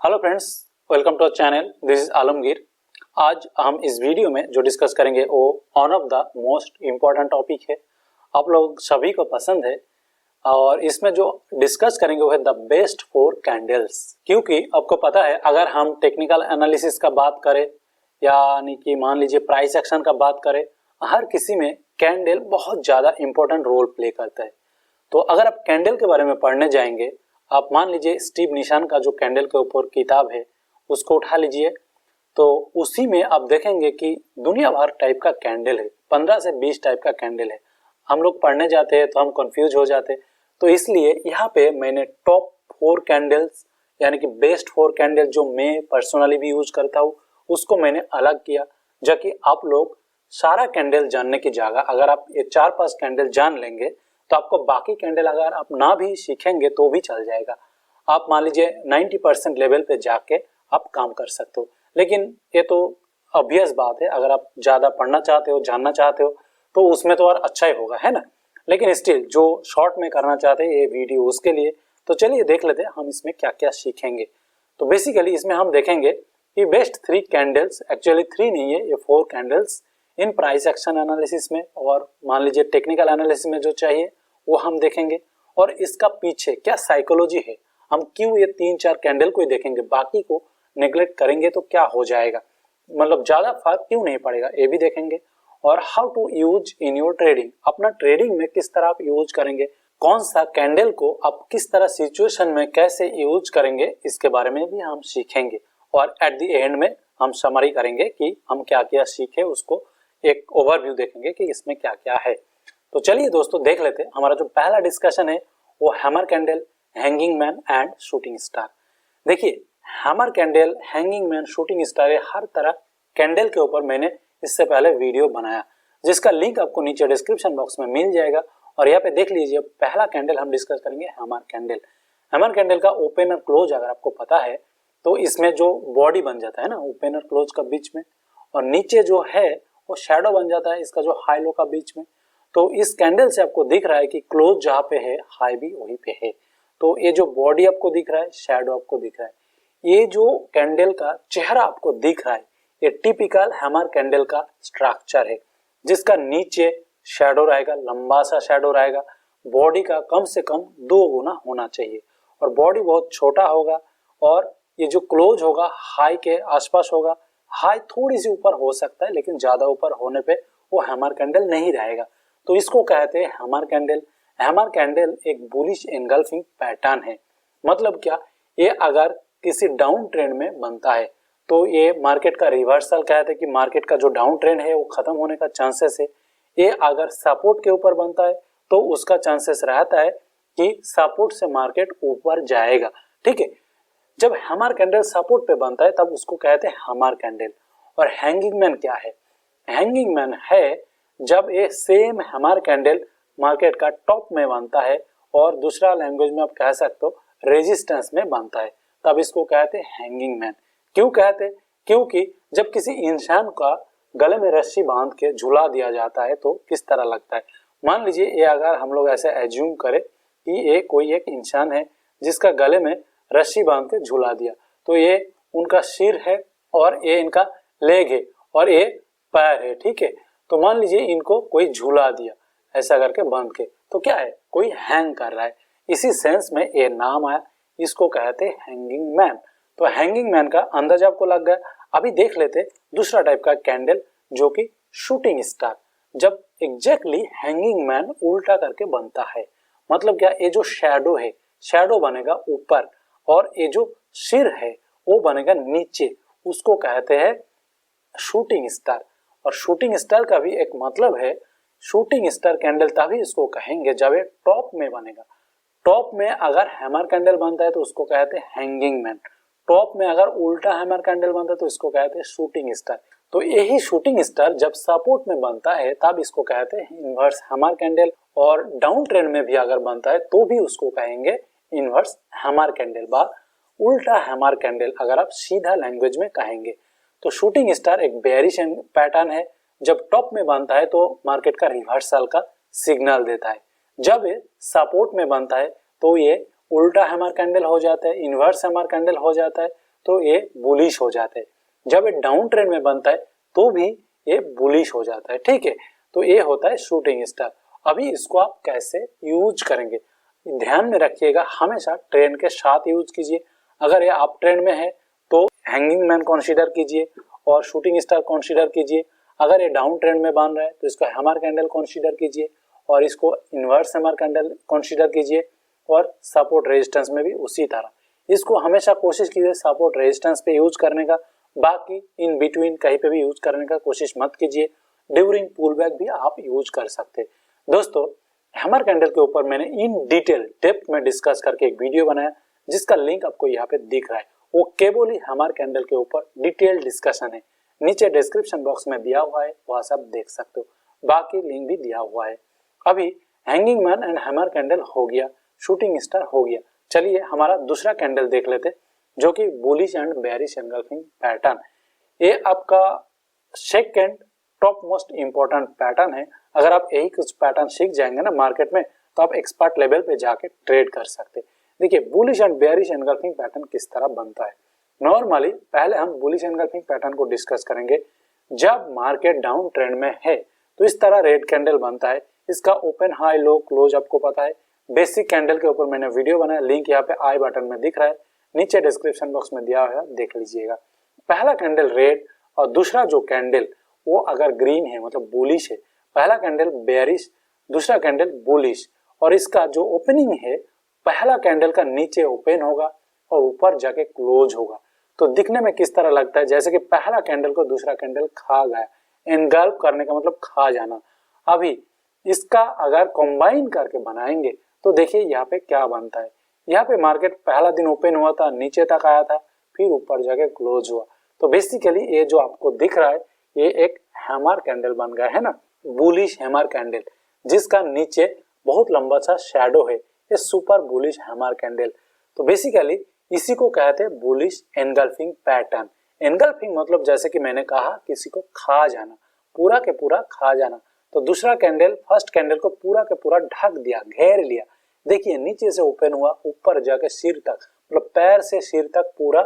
Hello friends, welcome to our channel. This is Alamgir. आज हम इस वीडियो में जो डिस्कस करेंगे वो one of the most important topic है, आप लोग सभी को पसंद है। और इसमें जो डिस्कस करेंगे वो है द बेस्ट फोर कैंडल्स। क्योंकि आपको पता है, अगर हम टेक्निकल एनालिसिस का बात करें यानी कि मान लीजिए प्राइस एक्शन का बात करें, हर किसी में कैंडल बहुत ज़्यादा इंपॉर्टेंट रोल प्ले करता है। तो अगर आप कैंडल के बारे में पढ़ने जाएंगे, आप मान लीजिए स्टीव निशान का जो कैंडल के ऊपर किताब है उसको उठा लीजिए, तो उसी में आप देखेंगे कि दुनिया भर टाइप का कैंडल है, 15 से 20 टाइप का कैंडल है। हम लोग पढ़ने जाते हैं तो हम कंफ्यूज हो जाते हैं, तो इसलिए यहाँ पे मैंने टॉप 4 कैंडल्स यानी कि बेस्ट 4 कैंडल जो मैं पर्सनली भी यूज करता हूँ उसको मैंने अलग किया, जबकि आप लोग सारा कैंडल जानने की जगह अगर आप ये 4-5 कैंडल जान लेंगे तो आपको बाकी कैंडल अगर आप ना भी सीखेंगे तो भी चल जाएगा। आप मान लीजिए 90% लेवल पे जाके आप काम कर सकते हो। लेकिन ये तो ऑब्वियस बात है, अगर आप ज़्यादा पढ़ना चाहते हो, जानना चाहते हो तो उसमें तो और अच्छा ही होगा, है ना। लेकिन स्टिल जो शॉर्ट में करना चाहते हैं ये वीडियो उसके लिए, तो चलिए देख लेते हैं हम इसमें क्या क्या सीखेंगे। तो बेसिकली इसमें हम देखेंगे कि बेस्ट 3 कैंडल्स, एक्चुअली 3 नहीं है, ये 4 candles in price action analysis में और मान लीजिए टेक्निकल एनालिसिस में जो चाहिए वो हम देखेंगे। और इसका पीछे क्या साइकोलॉजी है, हम क्यों ये 3-4 कैंडल को ही देखेंगे, बाकी को नेग्लेक्ट करेंगे तो क्या हो जाएगा, मतलब ज्यादा फर्क क्यों नहीं पड़ेगा, ये भी देखेंगे। और how to use in your trading, अपना ट्रेडिंग में किस तरह आप यूज करेंगे, कौन सा कैंडल को आप किस तरह सिचुएशन में कैसे यूज करेंगे, इसके बारे में भी हम सीखेंगे। और एट द एंड में हम समरी करेंगे कि हम क्या क्या सीखे, उसको एक ओवरव्यू देखेंगे कि इसमें क्या क्या है। तो चलिए दोस्तों देख लेते हैं। हमारा जो पहला डिस्कशन है वो hammer candle, hanging man and shooting star. देखिए hammer candle, hanging man, shooting star, हर तरह कैंडल के ऊपर मैंने इससे पहले वीडियो बनाया, जिसका लिंक आपको नीचे डिस्क्रिप्शन बॉक्स में मिल जाएगा। और यहाँ पे देख लीजिए, पहला कैंडल हम डिस्कस करेंगे हैमर कैंडल। हैमर कैंडल का ओपन और क्लोज अगर आपको पता है तो इसमें जो बॉडी बन जाता है ना ओपन और क्लोज का बीच में, और नीचे जो है वो शैडो बन जाता है इसका जो हाई लो का बीच में। तो इस कैंडल से आपको दिख रहा है कि क्लोज जहाँ पे है हाई भी वहीं पे है। तो ये जो बॉडी आपको दिख रहा है, शैडो आपको दिख रहा है, ये जो कैंडल का चेहरा आपको दिख रहा है, ये टिपिकल हैमर कैंडल का स्ट्रक्चर है, जिसका नीचे शैडो रहेगा, लंबा सा शैडो रहेगा, बॉडी का कम से कम 2 गुना होना चाहिए, और बॉडी बहुत छोटा होगा। और ये जो क्लोज होगा हाई के आसपास होगा, हाई थोड़ी सी ऊपर हो सकता है लेकिन ज्यादा ऊपर होने पे वो हैमर कैंडल नहीं रहेगा। तो इसको कहते हैं हैमर कैंडल। हैमर कैंडल एक बुलिश एंगल्फिंग पैटर्न है। मतलब क्या, ये अगर किसी डाउन ट्रेंड में बनता है तो ये मार्केट का रिवर्सल कहते हैं कि मार्केट का जो डाउन ट्रेंड है वो खत्म होने का चांसेस है। ये अगर सपोर्ट के ऊपर बनता है तो उसका चांसेस रहता है कि सपोर्ट से मार्केट ऊपर जाएगा, ठीक है। जब हैमर कैंडल सपोर्ट पे बनता है तब उसको कहते हैं हैमर कैंडल। और हैंगिंग मैन क्या है, हैंगिंग मैन है जब ये सेम हैमर कैंडल मार्केट का टॉप में बनता है और दूसरा लैंग्वेज में आप कह सकते हो रेजिस्टेंस में बनता है, तब इसको कहते हैं हैंगिंग मैन। क्यों कहते हैं, क्योंकि जब किसी इंसान का गले में रस्सी बांध के झुला दिया जाता है तो किस तरह लगता है। मान लीजिए ये अगर हम लोग ऐसे एज्यूम करें कि ये कोई एक इंसान है जिसका गले में रस्सी बांध के झुला दिया, तो ये उनका सिर है और ये इनका लेग है और ये पैर है, ठीक है। तो मान लीजिए इनको कोई झूला दिया ऐसा करके बांध के, तो क्या है, कोई हैंग कर रहा है। इसी सेंस में ये नाम आया, इसको कहते हैं हैंगिंग मैन। तो हैंगिंग मैन का अंदाजा आपको लग गया। अभी देख लेते दूसरा टाइप का कैंडल जो कि शूटिंग स्टार। जब एग्जैक्टली हैंगिंग मैन उल्टा करके बनता है, मतलब क्या, ये जो शैडो है, शैडो बनेगा ऊपर और ये जो सिर है वो बनेगा नीचे, उसको कहते हैं शूटिंग स्टार। और शूटिंग स्टार का भी एक मतलब है, शूटिंग स्टार कैंडल तभी इसको कहेंगे जब ये टॉप में बनेगा। टॉप में अगर हैमर कैंडल बनता है तो उसको कहते हैं हैंगिंग मैन, टॉप में अगर उल्टा हैमर कैंडल बनता है तो इसको कहते हैं शूटिंग स्टार। तो यही शूटिंग स्टार जब सपोर्ट में बनता है तब इसको कहते हैं इनवर्स हैमर कैंडल, और डाउन ट्रेंड में भी अगर बनता है तो भी उसको कहेंगे इनवर्स हैमर कैंडल बा उल्टा हैमर कैंडल, अगर आप सीधा लैंग्वेज में कहेंगे। तो शूटिंग स्टार एक बेयरिश पैटर्न है, जब टॉप में बनता है तो मार्केट का रिवर्सल का सिग्नल देता है। जब ये सपोर्ट में बनता है तो ये उल्टा हैमर कैंडल हो जाता है, इनवर्स हैमर कैंडल हो जाता है। तो ये बुलिश हो जाता है, जब ये डाउन ट्रेंड में बनता है तो भी ये बुलिश हो जाता है। ठीक है, तो ये होता है शूटिंग स्टार। अभी इसको आप कैसे यूज करेंगे ध्यान में रखिएगा, हमेशा ट्रेंड के साथ यूज कीजिए। अगर ये अप ट्रेंड में है तो हैंगिंग मैन कंसीडर कीजिए और शूटिंग स्टार कंसीडर कीजिए। अगर ये डाउन ट्रेंड में बन रहा है तो इसको हैमर कैंडल कंसीडर कीजिए और इसको इन्वर्स हैमर कैंडल कंसीडर कीजिए और सपोर्ट रेजिस्टेंस में भी उसी तरह। इसको हमेशा कोशिश कीजिए सपोर्ट रेजिस्टेंस पे यूज करने का, बाकी इन बिटवीन कहीं पे भी यूज करने का कोशिश मत कीजिए। ड्यूरिंग पुल बैक भी आप यूज कर सकते हैं। दोस्तों, हैमर कैंडल के ऊपर मैंने इन डिटेल डेप्थ में डिस्कस करके एक वीडियो बनाया जिसका लिंक आपको यहाँ पे दिख रहा है। वो केवल ही हैमर कैंडल के ऊपर डिटेल डिस्कशन है, नीचे डिस्क्रिप्शन बॉक्स में दिया हुआ है, वहां से आप देख सकते हो, बाकी लिंक भी दिया हुआ है। अभी hanging man and hammer candle हो गया, शूटिंग स्टार हो गया। चलिए हमारा दूसरा कैंडल देख लेते जो कि bullish and bearish engulfing pattern. ये आपका second top most important pattern है। अगर आप यही कुछ पैटर्न सीख जाएंगे ना मार्केट में तो आप एक्सपर्ट लेवल पे जाके ट्रेड कर सकते। देखिए bullish and bearish engulfing pattern किस तरह बनता है। नॉर्मली पहले हम बुलिश एंगल्फिंग पैटर्न को डिस्कस करेंगे। जब मार्केट डाउन ट्रेंड में है तो इस तरह रेड कैंडल बनता है। इसका ओपन हाई लो क्लोज आपको पता है। बेसिक कैंडल के ऊपर मैंने वीडियो बनाया, लिंक यहाँ पे आई बटन में दिख रहा है, नीचे डिस्क्रिप्शन बॉक्स में दिया हुआ है, देख लीजिएगा। पहला कैंडल रेड और दूसरा जो कैंडल वो अगर ग्रीन है मतलब बुलिश है, पहला कैंडल बेयरिश, दूसरा कैंडल बुलिश, और इसका जो ओपनिंग है पहला कैंडल का नीचे ओपन होगा और ऊपर जाके क्लोज होगा। तो दिखने में किस तरह लगता है जैसे कि पहला कैंडल को दूसरा कैंडल खा गया। एनगल्फ करने का मतलब खा जाना। अभी इसका अगर कंबाइन करके बनाएंगे तो देखिए यहाँ पे क्या बनता है। यहाँ पे मार्केट पहला दिन ओपन हुआ था, नीचे तक आया था, फिर ऊपर जाके क्लोज हुआ। तो बेसिकली ये जो आपको दिख रहा है ये एक हैमर कैंडल बन गया है ना, बुलिश हैमर कैंडल, जिसका नीचे बहुत लंबा सा शैडो है, ये सुपर बुलिश हैमर कैंडल। तो बेसिकली इसी को कहते हैं बुलिश एनगल्फिंग पैटर्न। एनगल्फिंग मतलब जैसे कि मैंने कहा किसी को खा जाना, पूरा के पूरा खा जाना। तो दूसरा कैंडल फर्स्ट कैंडल को पूरा के पूरा ढक दिया, घेर लिया। देखिए नीचे से ओपन हुआ, ऊपर जाके सिर तक मतलब पैर से सिर तक पूरा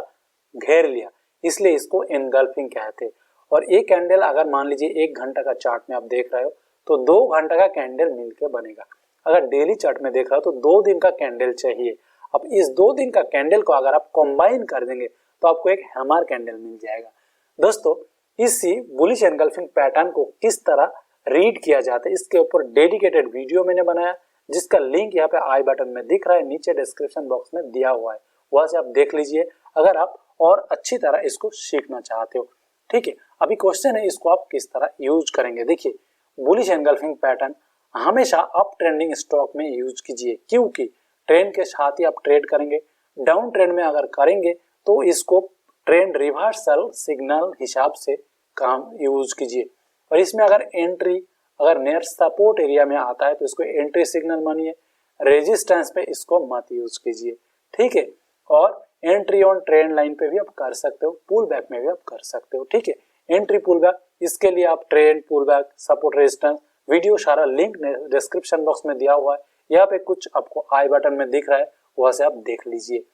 घेर लिया, इसलिए इसको एनगल्फिंग कहते हैं। और एक कैंडल अगर मान लीजिए 1 घंटा का चार्ट में आप देख रहे हो तो 2 घंटा का कैंडल मिलके बनेगा। अगर डेली चार्ट में देख रहे हो तो 2 दिन का कैंडल चाहिए। अब इस 2 दिन का कैंडल को अगर आप कंबाइन कर देंगे तो आपको एक हैमर कैंडल मिल जाएगा। दोस्तों, इसी बुलिश एनगल्फिंग पैटर्न को किस तरह रीड किया जाता है इसके ऊपर डेडिकेटेड वीडियो मैंने बनाया, जिसका लिंक यहाँ पे आई बटन में दिख रहा है, नीचे डिस्क्रिप्शन बॉक्स में दिया हुआ है, वहां से आप देख लीजिए अगर आप और अच्छी तरह इसको सीखना चाहते हो। ठीक है, अभी क्वेश्चन है इसको आप किस तरह यूज करेंगे। देखिए बुलिश एनगल्फिंग पैटर्न हमेशा अप ट्रेंडिंग स्टॉक में यूज कीजिए, क्योंकि ट्रेंड के साथ ही आप ट्रेड करेंगे। डाउन ट्रेंड में अगर करेंगे तो इसको ट्रेंड रिवर्सल सिग्नल हिसाब से काम यूज कीजिए। और इसमें अगर एंट्री अगर नियर सपोर्ट एरिया में आता है तो इसको एंट्री सिग्नल मानिए, रेजिस्टेंस पे इसको मत यूज कीजिए। ठीक है, और एंट्री ऑन ट्रेंड लाइन पे भी आप कर सकते हो, पुल बैक में भी आप कर सकते हो। ठीक है, एंट्री पुल बैक इसके लिए आप trend pull back support resistance video सारा लिंक डिस्क्रिप्शन बॉक्स में दिया हुआ है, यहाँ पे कुछ आपको आई बटन में दिख रहा है, वहां से आप देख लीजिए।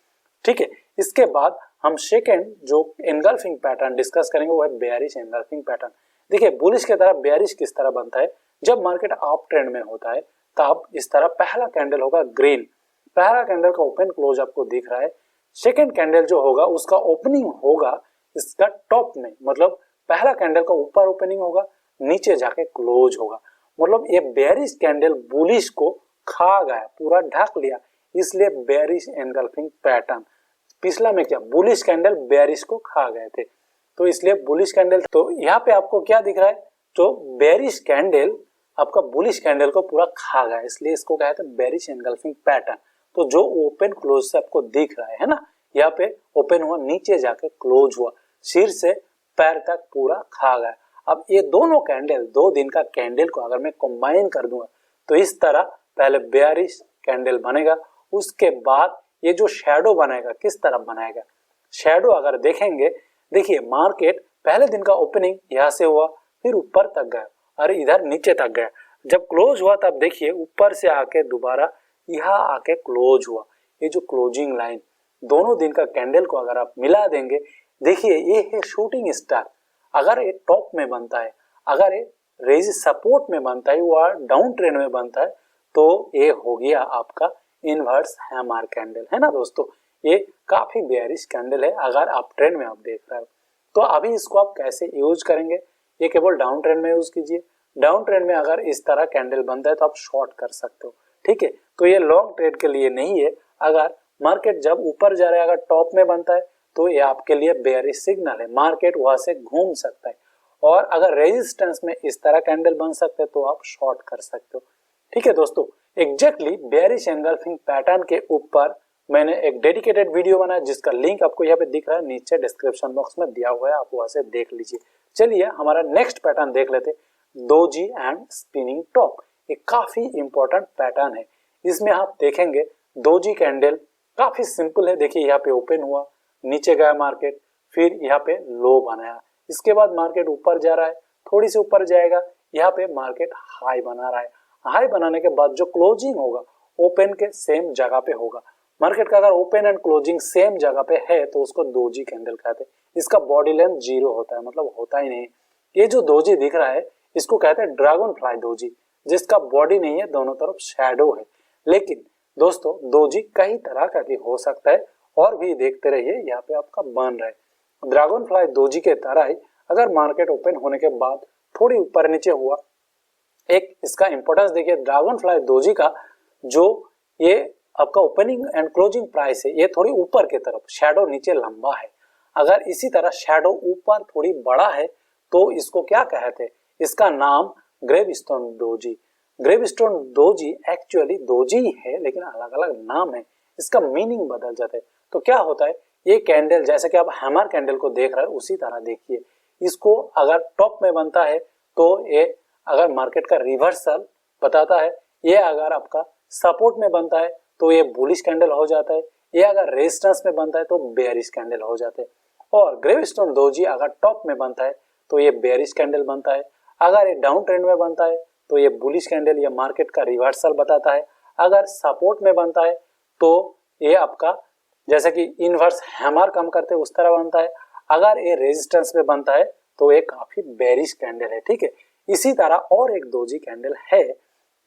ठीक है, इसके बाद हम सेकेंड जो एनगल्फिंग पैटर्न डिस्कस करेंगे वो है बेयरिश एनगल्फिंग पैटर्न। देखिए बुलिश की तरह बेयरिश किस तरह बनता है। जब मार्केट अप ट्रेंड में होता है तब इस तरह पहला कैंडल होगा ग्रीन, पहला कैंडल का ओपन क्लोज आपको दिख रहा है। सेकेंड कैंडल जो होगा उसका ओपनिंग होगा इसका टॉप में, मतलब पहला कैंडल का ऊपर ओपनिंग होगा, नीचे जाके क्लोज होगा। मतलब ये बेयरिश कैंडल बुलिश को खा गया, पूरा ढक लिया, इसलिए बेयरिश एनगल्फिंग पैटर्न। पिछला में क्या बुलिश कैंडल बेयरिश को खा गए थे, तो इसलिए बुलिश कैंडल। तो यहाँ पे आपको क्या दिख रहा है, तो बेयरिश कैंडल आपका बुलिश कैंडल को पूरा खा गया, इसलिए इसको कहते हैं बेयरिश एनगल्फिंग पैटर्न। तो जो ओपन क्लोज से आपको दिख रहा है ना, यहाँ पे ओपन हुआ, नीचे जाके क्लोज हुआ, सिर से पैर तक पूरा खा गया। अब ये दोनों कैंडल 2 दिन का कैंडल को अगर मैं कंबाइन कर दूंगा तो इस तरह पहले बेयरिश कैंडल बनेगा, उसके बाद ये जो शैडो बनाएगा किस तरह बनाएगा। शैडो अगर देखेंगे, देखिए मार्केट पहले दिन का ओपनिंग यहाँ से हुआ, फिर ऊपर तक गया और इधर नीचे तक गया। जब क्लोज हुआ तब देखिए ऊपर से आके दोबारा यहाँ आके क्लोज हुआ, ये जो क्लोजिंग लाइन दोनों दिन का कैंडल को अगर आप मिला देंगे, देखिए ये है शूटिंग स्टार। अगर ये टॉप में बनता है, अगर ये रेजिस्टेंस सपोर्ट में बनता है, वो डाउन ट्रेंड में बनता है, तो ये हो गया आपका इनवर्स हैमर कैंडल, है ना दोस्तों। ये काफी बेयरिश कैंडल है अगर आप ट्रेंड में आप देख रहे हो। तो अभी इसको आप कैसे यूज करेंगे, ये केवल डाउन ट्रेंड में यूज कीजिए। डाउन ट्रेंड में अगर इस तरह कैंडल बनता है तो आप शॉर्ट कर सकते हो, ठीक है। तो ये लॉन्ग ट्रेड के लिए नहीं है। अगर मार्केट जब ऊपर जा रहा है, अगर टॉप में बनता है तो ये आपके लिए बेयरिश सिग्नल है, मार्केट वहां से घूम सकता है। और अगर रेजिस्टेंस में इस तरह कैंडल बन सकते हैं तो आप शॉर्ट कर सकते हो, ठीक है दोस्तों। एग्जैक्टली बेयरिश एंगल्फिंग पैटर्न के ऊपर मैंने एक डेडिकेटेड वीडियो बनाया, जिसका लिंक आपको यहाँ पे दिख रहा है, नीचे डिस्क्रिप्शन बॉक्स में दिया हुआ है, आप वहां से देख लीजिए। चलिए हमारा नेक्स्ट पैटर्न देख लेते, डोजी एंड स्पिनिंग टॉप। ये काफी इंपॉर्टेंट पैटर्न है। इसमें आप देखेंगे डोजी कैंडल काफी सिंपल है। देखिए यहाँ पे ओपन हुआ, नीचे गया मार्केट, फिर यहाँ पे लो बनाया, इसके बाद मार्केट ऊपर जा रहा है, थोड़ी सी ऊपर जाएगा, यहाँ पे मार्केट हाई बना रहा है। हाई बनाने के बाद जो क्लोजिंग होगा ओपन के सेम जगह पे होगा। मार्केट का अगर ओपन एंड क्लोजिंग सेम जगह पे है तो उसको डोजी कैंडल कहते हैं। इसका बॉडी लेंथ 0 होता है, मतलब होता ही नहीं। ये जो डोजी दिख रहा है इसको कहते हैं ड्रैगन फ्लाई डोजी, जिसका बॉडी नहीं है, दोनों तरफ शैडो है। लेकिन दोस्तों डोजी कई तरह का भी हो सकता है, और भी देखते रहिए यहाँ पे आपका बन रहा है। ड्रैगन फ्लाई डोजी के तरह ही अगर मार्केट ओपन होने के बाद थोड़ी ऊपर नीचे हुआ, एक इसका इंपॉर्टेंस देखिए, ड्रैगन फ्लाई डोजी का जो ये आपका ओपनिंग एंड क्लोजिंग प्राइस है, ये थोड़ी ऊपर की तरफ, शैडो नीचे लंबा है। अगर इसी तरह शैडो ऊपर थोड़ी बड़ा है तो इसको क्या कहते हैं, इसका नाम gravestone doji. Gravestone doji actually doji है, लेकिन अलग अलग नाम है, इसका मीनिंग बदल जाता है। तो क्या होता है, ये कैंडल जैसे कि आप हैमर कैंडल को देख रहे हैं उसी तरह देखिए, इसको अगर टॉप में बनता है तो ये अगर मार्केट का रिवर्सल बताता है, ये अगर आपका सपोर्ट में बनता है तो ये बुलिश कैंडल हो जाता है, ये अगर रेजिस्टेंस में बनता है तो बेयरिश कैंडल हो जाते हैं। और ग्रेवस्टोन डोजी अगर टॉप में बनता है तो ये बेयरिश कैंडल बनता है, अगर ये डाउन ट्रेंड में बनता है तो ये बुलिश कैंडल या मार्केट का रिवर्सल बताता है, अगर सपोर्ट में बनता है तो ये आपका जैसे कि इनवर्स हैमर कम करते उस तरह बनता है, अगर ये रेजिस्टेंस में बनता है तो ये काफी बेयरिश कैंडल है, ठीक है। इसी तरह और एक डोजी कैंडल है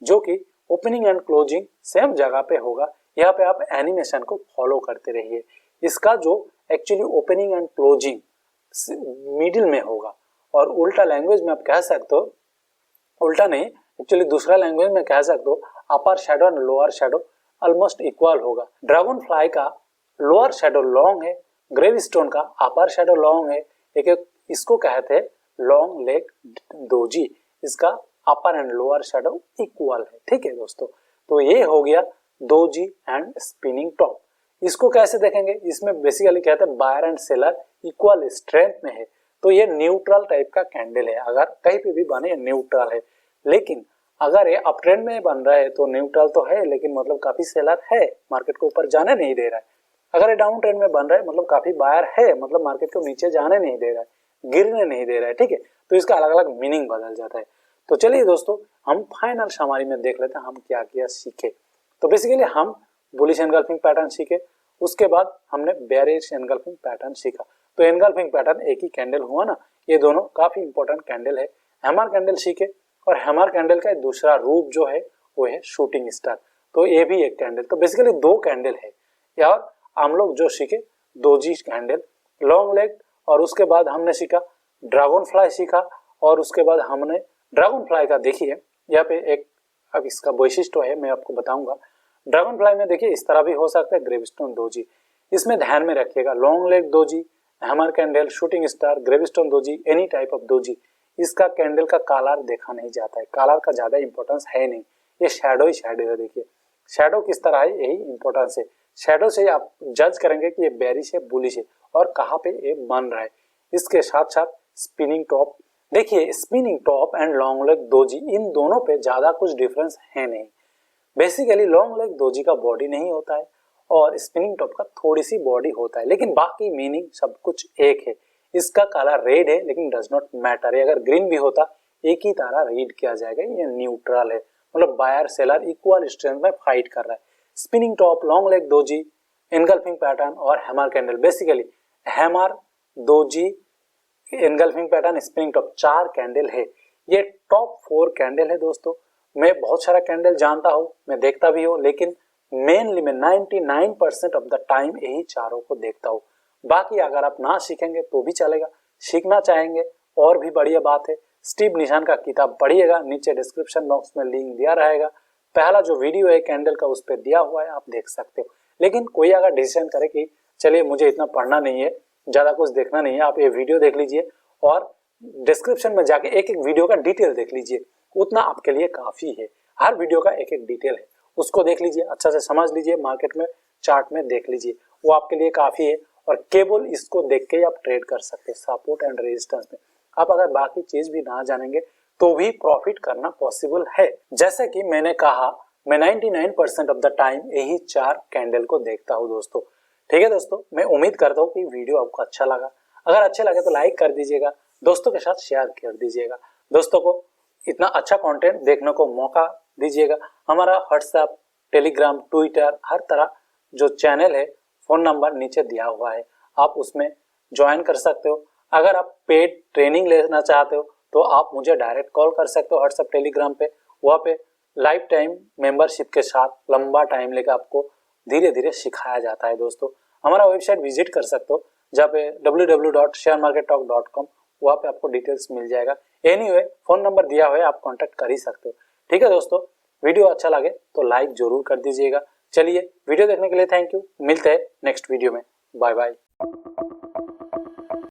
जो कि ओपनिंग एंड क्लोजिंग सेम जगह पे होगा। यहाँ पे आप एनिमेशन को फॉलो करते रहिए। इसका जो actually opening and closing middle में होगा, और उल्टा लैंग्वेज में आप कह सकते हो, उल्टा नहीं एक्चुअली दूसरा लैंग्वेज में कह सकते हो, अपर shadow and lower shadow almost equal होगा। ड्रैगन फ्लाई का लोअर शैडो लॉन्ग है, ग्रेवस्टोन का अपर शैडो लॉन्ग है, एक इसको कहते हैं लॉन्ग लेग डोजी, इसका अपर एंड लोअर शैडो इक्वल है, ठीक है दोस्तों। तो ये हो गया डोजी एंड स्पिनिंग टॉप। इसको कैसे देखेंगे, इसमें बेसिकली कहते हैं buyer and seller equal strength में है, तो ये न्यूट्रल टाइप का कैंडल है, अगर कहीं पे भी बने न्यूट्रल है। लेकिन अगर ये अप ट्रेंड में बन रहा है तो न्यूट्रल तो है, लेकिन मतलब काफी सेलर है, मार्केट को ऊपर जाने नहीं दे रहा है। अगर ये डाउन ट्रेंड में बन रहा है मतलब काफी बायर है, मतलब मार्केट को नीचे जाने नहीं दे रहा है, गिरने नहीं दे रहा है, ठीक है। तो इसका अलग अलग मीनिंग बदल जाता है। तो चलिए दोस्तों हम फाइनल समरी में देख लेते हैं हम क्या क्या सीखे। तो बेसिकली हम बुलिश एनगल्फिंग पैटर्न सीखे, उसके बाद हमने बेयरिश एनगल्फिंग पैटर्न सीखा। तो एनगल्फिंग पैटर्न एक ही कैंडल हुआ ना, ये दोनों काफी इंपॉर्टेंट कैंडल है। हैमर कैंडल सीखे, और हैमर कैंडल का दूसरा रूप जो है वो है शूटिंग स्टार, तो ये भी एक कैंडल। तो बेसिकली दो कैंडल है। और हम लोग जो सीखे डोजी कैंडल, लॉन्ग लेग, और उसके बाद हमने सीखा ड्रैगन फ्लाई सीखा, और उसके बाद हमने ड्रैगन फ्लाई का देखिए यहाँ पे एक अब इसका वैशिष्ट्य है मैं आपको बताऊंगा। ड्रैगन फ्लाई में देखिए इस तरह भी हो सकता है ग्रेवस्टोन डोजी, इसमें ध्यान में रखिएगा long leg doji, hammer candle, shooting star, gravestone doji, any type of doji, इसका कैंडल का कलर देखा नहीं जाता है, कलर का ज्यादा इंपॉर्टेंस है नहीं, ये शैडो ही शैडो है। देखिए शैडो किस तरह है, यही इंपॉर्टेंस है। शैडो से आप जज करेंगे कि ये बेरिश है बुलिश है और कहाँ पे ये बन रहा है। इसके साथ साथ स्पिनिंग टॉप, देखिए spinning top and long leg doji इन दोनों पे ज्यादा कुछ डिफरेंस है नहीं। बेसिकली लॉन्ग लेग डोजी का बॉडी नहीं होता है और स्पिनिंग टॉप का थोड़ी सी बॉडी होता है, लेकिन बाकी मीनिंग सब कुछ एक है। इसका कलर रेड है लेकिन डज नॉट मैटर, अगर ग्रीन भी होता एक ही तरह रीड किया जाएगा, ये न्यूट्रल है, मतलब बायर सेलर इक्वल स्ट्रेंथ में फाइट कर रहा है। Spinning top, long leg doji, engulfing pattern और hammer candle. Basically hammer, doji, engulfing pattern, spring top, 4 candle है। ये टॉप 4 कैंडल है दोस्तों। मैं बहुत सारा कैंडल जानता हूँ, मैं देखता भी हूँ, लेकिन मेनली मैं 99% ऑफ द टाइम यही चारों को देखता हूँ। बाकी अगर आप ना सीखेंगे तो भी चलेगा, सीखना चाहेंगे और भी बढ़िया बात है। स्टीव निशान का किताब पढ़िएगा, नीचे डिस्क्रिप्शन बॉक्स में लिंक दिया रहेगा। पहला जो वीडियो है कैंडल का उस पर दिया हुआ है, आप देख सकते हो। लेकिन कोई अगर डिसीजन करे कि चलिए मुझे इतना पढ़ना नहीं है, ज्यादा कुछ देखना नहीं है, आप ये वीडियो देख लीजिए और डिस्क्रिप्शन में जाके एक एक वीडियो का डिटेल देख लीजिए, उतना आपके लिए काफी है। हर वीडियो का एक एक डिटेल है, उसको देख लीजिए, अच्छा से समझ लीजिए, मार्केट में चार्ट में देख लीजिए, वो आपके लिए काफी है। और केवल इसको देख के आप ट्रेड कर सकते हैं सपोर्ट एंड रेजिस्टेंस में। आप अगर बाकी चीज भी ना जानेंगे तो भी प्रॉफिट करना पॉसिबल है। जैसे कि मैंने कहा, मैं 99% ऑफ द टाइम यही 4 कैंडल को देखता हूँ दोस्तों। ठीक है दोस्तों, मैं उम्मीद करता हूँ कि वीडियो आपको अच्छा लगा। अगर अच्छे लगे तो लाइक कर दीजिएगा, दोस्तों के साथ शेयर कर दीजिएगा, दोस्तों को इतना अच्छा कंटेंट देखने को मौका दीजिएगा। हमारा व्हाट्सएप, टेलीग्राम, ट्विटर, हर तरह जो चैनल है, फोन नंबर नीचे दिया हुआ है, आप उसमें ज्वाइन कर सकते हो। अगर आप पेड ट्रेनिंग लेना चाहते हो तो आप मुझे डायरेक्ट कॉल कर सकते हो व्हाट्सएप, टेलीग्राम पे। वहाँ पे लाइफ टाइम मेंबरशिप के साथ लंबा टाइम लेकर आपको धीरे धीरे सिखाया जाता है दोस्तों। हमारा वेबसाइट विजिट कर सकते हो, जहाँ पे www.sharemarkettalk.com, वहाँ पे आपको डिटेल्स मिल जाएगा। एनीवे, फोन नंबर दिया हुआ है, आप कांटेक्ट कर ही सकते हो। ठीक है दोस्तों, वीडियो अच्छा लगे तो लाइक जरूर कर दीजिएगा। चलिए, वीडियो देखने के लिए थैंक यू, मिलते हैं नेक्स्ट वीडियो में, बाय बाय।